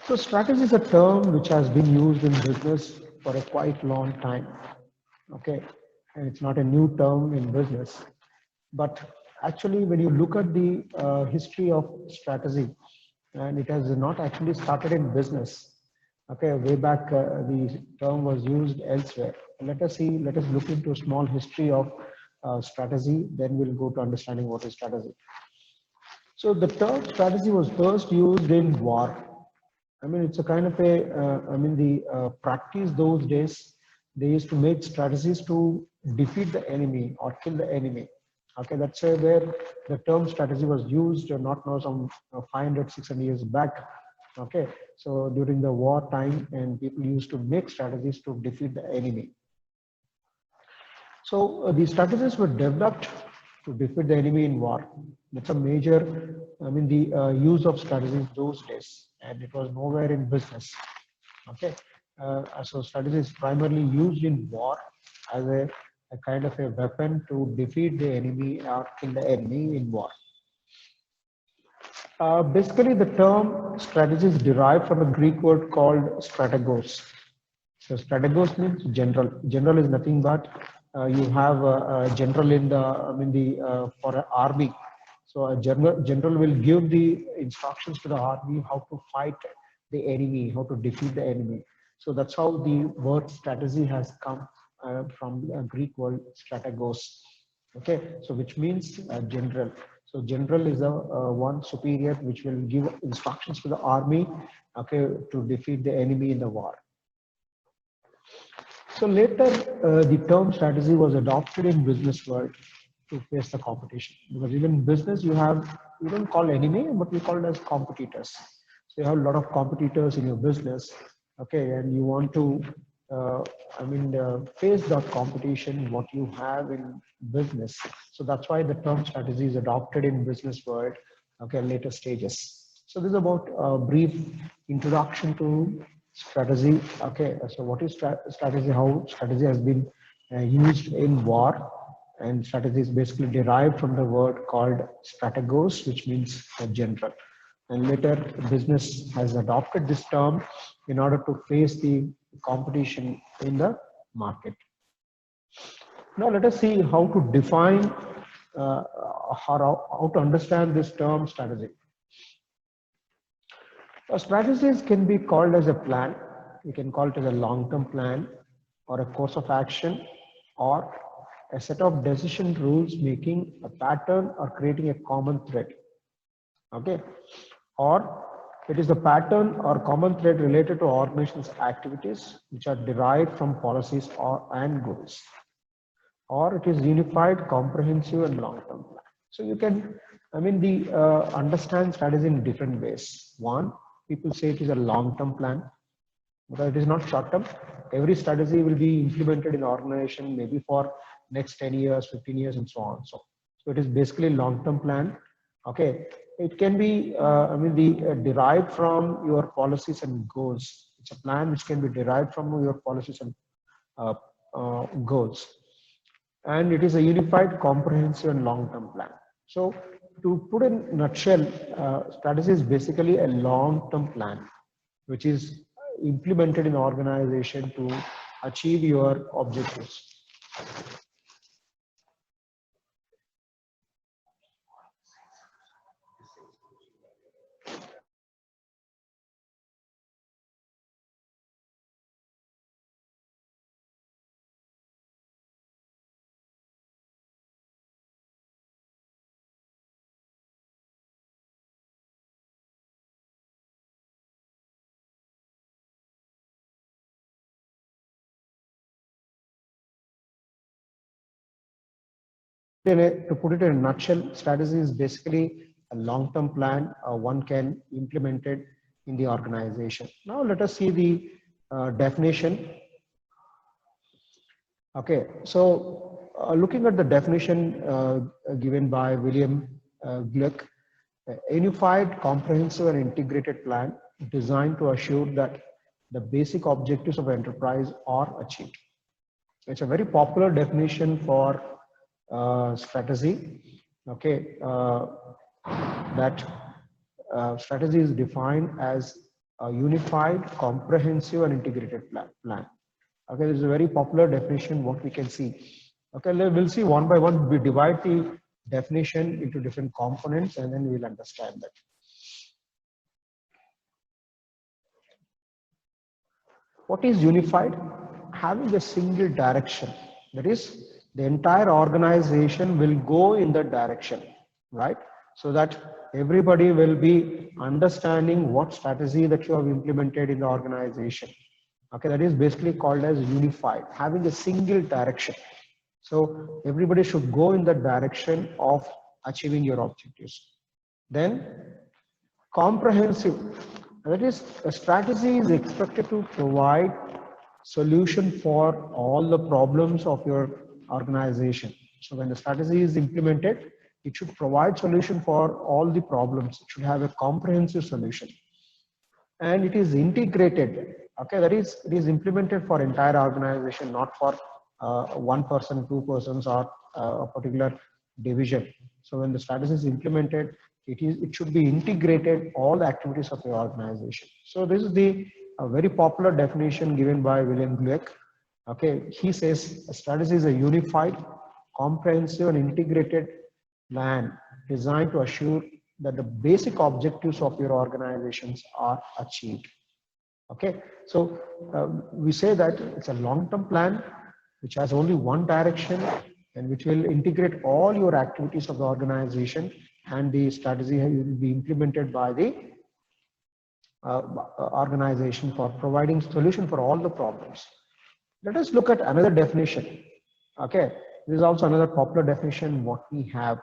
So strategy is a term which has been used in business for a quite long time. Okay, and it's not a new term in business, but actually when you look at the history of strategy, and it has not actually started in business. Okay, way back the term was used elsewhere. Let us look into a small history of strategy, then we'll go to understanding what is strategy. So the term strategy was first used in war. I mean, it's a kind of a, the practice those days, they used to make strategies to defeat the enemy or kill the enemy. Okay, that's where the term strategy was used, not now some 500, 600 years back. Okay, so during the war time, and people used to make strategies to defeat the enemy. So these strategies were developed to defeat the enemy in war. That's a major, the use of strategies those days, and it was nowhere in business. Okay, so strategy is primarily used in war as a kind of a weapon to defeat the enemy or kill the enemy in war. Basically, the term strategy is derived from a Greek word called strategos. So strategos means general. General is nothing but you have a general in the for an army. So a general will give the instructions to the army how to fight the enemy, how to defeat the enemy. So that's how the word strategy has come from a Greek word strategos. Okay, so which means general. So general is a one superior which will give instructions to the army, okay, to defeat the enemy in the war. So later, the term strategy was adopted in business world to face the competition. Because even in business, you don't call enemy, but we call it as competitors. So you have a lot of competitors in your business, okay, and you want to, face that competition, what you have in business. So that's why the term strategy is adopted in business world, okay, later stages. So this is about a brief introduction to strategy. Okay, so what is strategy? How strategy has been used in war, and strategy is basically derived from the word called strategos, which means a general. And later, business has adopted this term in order to face the competition in the market. Now, let us see how to define how to understand this term strategy. Strategies can be called as a plan. We can call it as a long-term plan or a course of action or a set of decision rules making a pattern or creating a common thread. Okay. Or it is the pattern or common thread related to organization's activities which are derived from policies and goals. Or it is unified, comprehensive and long-term plan. So you can, understand strategy in different ways. One, people say it is a long-term plan, because it is not short-term. Every strategy will be implemented in organization maybe for next 10 years, 15 years, and so on. So it is basically long-term plan. Okay, it can be, derived from your policies and goals. It's a plan which can be derived from your policies and goals. And it is a unified, comprehensive, and long-term plan. So, to put in a nutshell, strategy is basically a long-term plan, which is implemented in organization to achieve your objectives. To put it in a nutshell, strategy is basically a long-term plan one can implement it in the organization. Now let us see the definition. Okay, so looking at the definition given by William Gluck, a unified, comprehensive and integrated plan designed to assure that the basic objectives of enterprise are achieved. It's a very popular definition for strategy. Okay, that strategy is defined as a unified, comprehensive, and integrated plan. Okay, this is a very popular definition, what we can see. Okay, we'll see one by one. We divide the definition into different components and then we'll understand that. What is unified? Having a single direction. That is, the entire organization will go in that direction, right? So that everybody will be understanding what strategy that you have implemented in the organization. Okay, that is basically called as unified, having a single direction. So everybody should go in the direction of achieving your objectives. Then comprehensive, that is, a strategy is expected to provide solution for all the problems of your organization. So when the strategy is implemented, it should provide solution for all the problems. It should have a comprehensive solution. And it is integrated. Okay, that is, it is implemented for entire organization, not for one person, two persons, or a particular division. So when the strategy is implemented, it should be integrated all the activities of the organization. So this is the very popular definition given by William Glueck. Okay, he says a strategy is a unified, comprehensive, and integrated plan designed to assure that the basic objectives of your organizations are achieved. Okay, so we say that it's a long-term plan which has only one direction and which will integrate all your activities of the organization, and the strategy will be implemented by the organization for providing solution for all the problems. Let us look at another definition. Okay, this is also another popular definition what we have.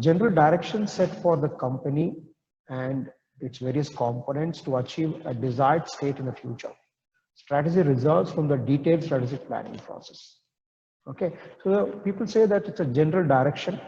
General direction set for the company and its various components to achieve a desired state in the future. Strategy results from the detailed strategic planning process. Okay, so people say that it's a general direction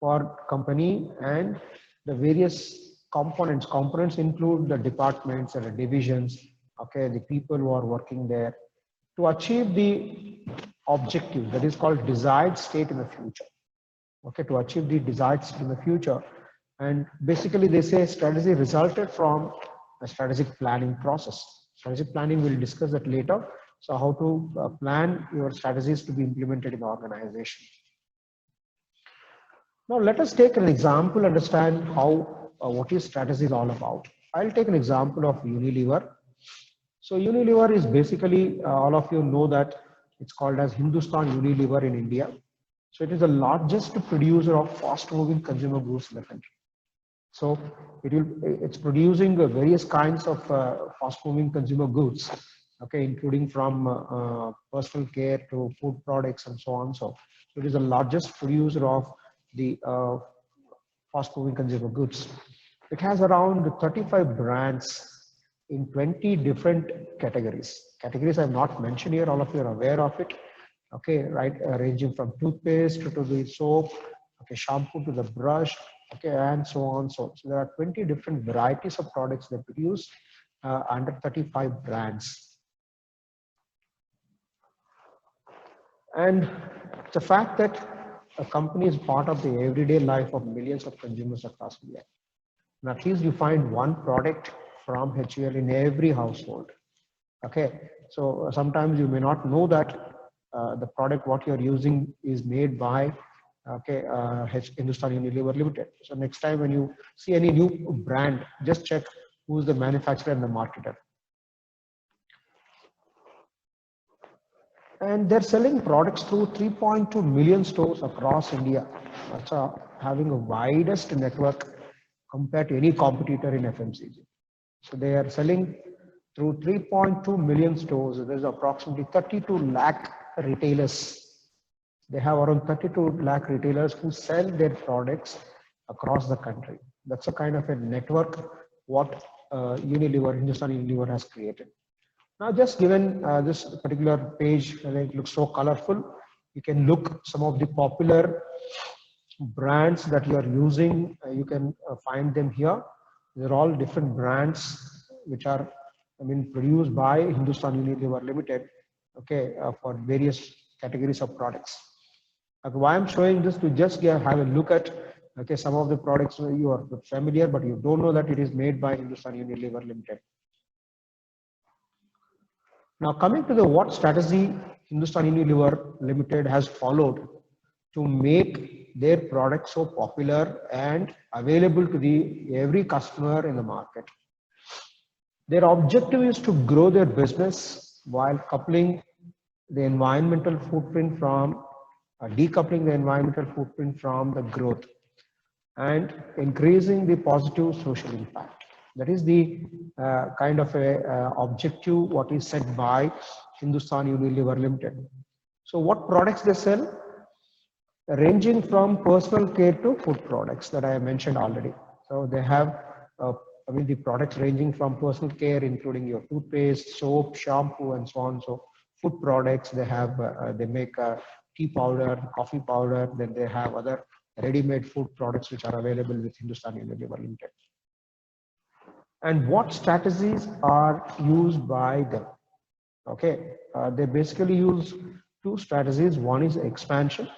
for company and the various components. Components include the departments and the divisions, okay, the people who are working there to achieve the objective that is called desired state in the future. Okay, to achieve the desired state in the future. And basically they say strategy resulted from a strategic planning process. Strategic planning, we'll discuss that later. So how to plan your strategies to be implemented in the organization. Now let us take an example, understand how what is strategy is all about. I'll take an example of Unilever. So Unilever is basically, all of you know that it's called as Hindustan Unilever in India. So it is the largest producer of fast moving consumer goods in the country. So it's producing various kinds of fast moving consumer goods, okay, including from personal care to food products and so on. So it is the largest producer of the fast moving consumer goods. It has around 35 brands in 20 different categories. Categories I have not mentioned here, all of you are aware of it. Okay, right, ranging from toothpaste to the soap, okay, shampoo to the brush, okay, and so on. So there are 20 different varieties of products they produce under 35 brands. And the fact that a company is part of the everyday life of millions of consumers across India. And at least you find one product from HUL in every household. Okay, so sometimes you may not know that the product what you're using is made by Hindustan Unilever Limited. So next time when you see any new brand, just check who's the manufacturer and the marketer. And they're selling products through 3.2 million stores across India. That's having a widest network compared to any competitor in FMCG. So they are selling through 3.2 million stores. There's approximately 32 lakh retailers. They have around 32 lakh retailers who sell their products across the country. That's a kind of a network what Hindustan Unilever has created. Now just given this particular page, it looks so colorful, you can look some of the popular brands that you are using. You can find them here. They're all different brands which are produced by Hindustan Unilever Limited, okay, for various categories of products. Why I'm showing this, to just have a look at Okay, some of the products you are familiar, but you don't know that it is made by Hindustan Unilever Limited. Now coming to the what strategy Hindustan Unilever Limited has followed to make their product so popular and available to the every customer in the market. Their objective is to grow their business while coupling the environmental footprint from decoupling the environmental footprint from the growth and increasing the positive social impact. That is the kind of a objective what is set by Hindustan Unilever Limited. So what products they sell? Ranging from personal care to food products that I mentioned already. So they have, the products ranging from personal care, including your toothpaste, soap, shampoo, and so on. So food products, they have, they make tea powder, coffee powder, then they have other ready-made food products which are available with Hindustan Unilever Limited. And what strategies are used by them? Okay, they basically use two strategies. One is expansion,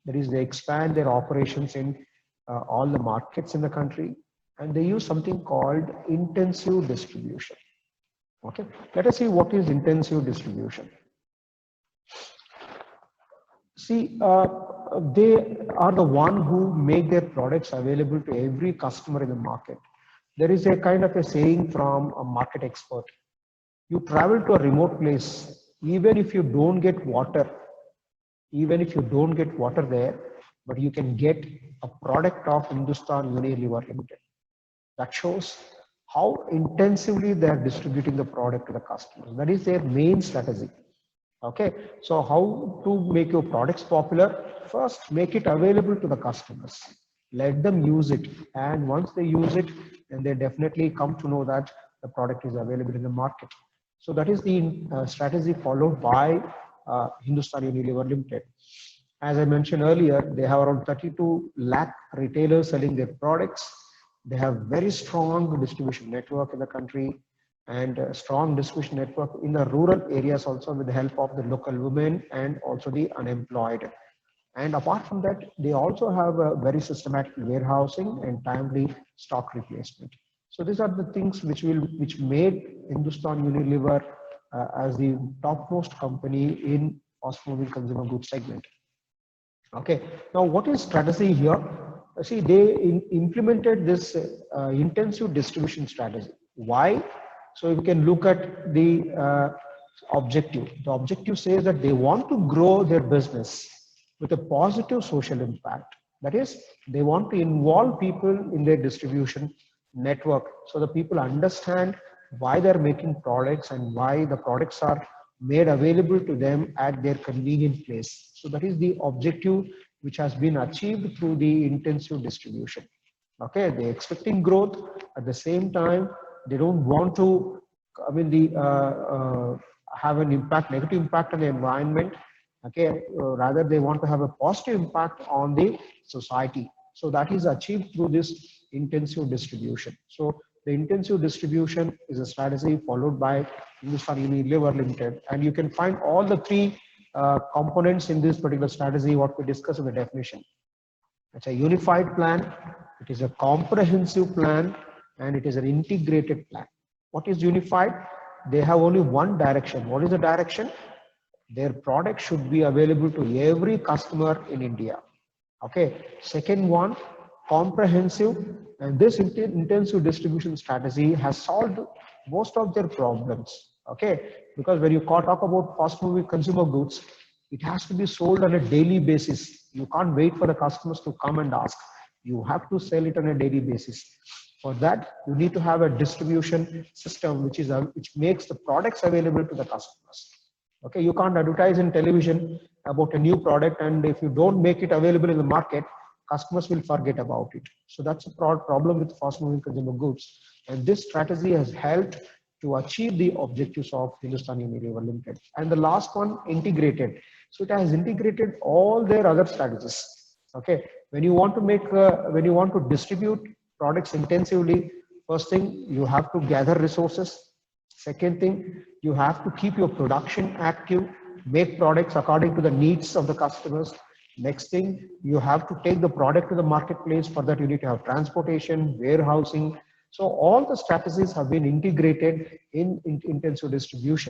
that is they expand their operations in all the markets in the country, and they use something called intensive distribution. Okay, let us see what is intensive distribution. See, they are the one who make their products available to every customer in the market. There is a kind of a saying from a market expert. You travel to a remote place, even if you don't get water, there, but you can get a product of Hindustan Unilever Limited. That shows how intensively they are distributing the product to the customers. That is their main strategy. Okay, so how to make your products popular? First, make it available to the customers. Let them use it, and once they use it, then they definitely come to know that the product is available in the market. So that is the strategy followed by Hindustan Unilever Limited. As I mentioned earlier, they have around 32 lakh retailers selling their products. They have very strong distribution network in the country, and a strong distribution network in the rural areas also, with the help of the local women and also the unemployed. And apart from that, they also have a very systematic warehousing and timely stock replacement. So these are the things which made Hindustan Unilever as the topmost company in fast-moving consumer goods segment. Okay, now what is strategy here? See, they implemented this intensive distribution strategy. Why? So you can look at the objective. The objective says that they want to grow their business with a positive social impact. That is, they want to involve people in their distribution network, so the people understand why they're making products and why the products are made available to them at their convenient place. So that is the objective which has been achieved through the intensive distribution. Okay, they're expecting growth. At the same time, they don't want to, have an impact, negative impact on the environment. Okay, rather they want to have a positive impact on the society. So that is achieved through this intensive distribution. So the intensive distribution is a strategy followed by Hindustan Unilever Limited, and you can find all the three components in this particular strategy what we discussed in the definition. It's a unified plan, it is a comprehensive plan, and it is an integrated plan. What is unified? They have only one direction. What is the direction? Their product should be available to every customer in India. Okay. Second one, comprehensive, and this intensive distribution strategy has solved most of their problems. Okay, because when you talk about fast-moving consumer goods, it has to be sold on a daily basis. You can't wait for the customers to come and ask. You have to sell it on a daily basis. For that, you need to have a distribution system which makes the products available to the customers. Okay, you can't advertise in television about a new product, and if you don't make it available in the market, customers will forget about it. So that's a problem with fast-moving consumer goods. And this strategy has helped to achieve the objectives of Hindustan Unilever Limited. And the last one, integrated. So it has integrated all their other strategies. Okay, when you want to distribute products intensively, first thing, you have to gather resources. Second thing, you have to keep your production active, make products according to the needs of the customers. Next thing, you have to take the product to the marketplace. For that, you need to have transportation, warehousing. So all the strategies have been integrated in intensive distribution.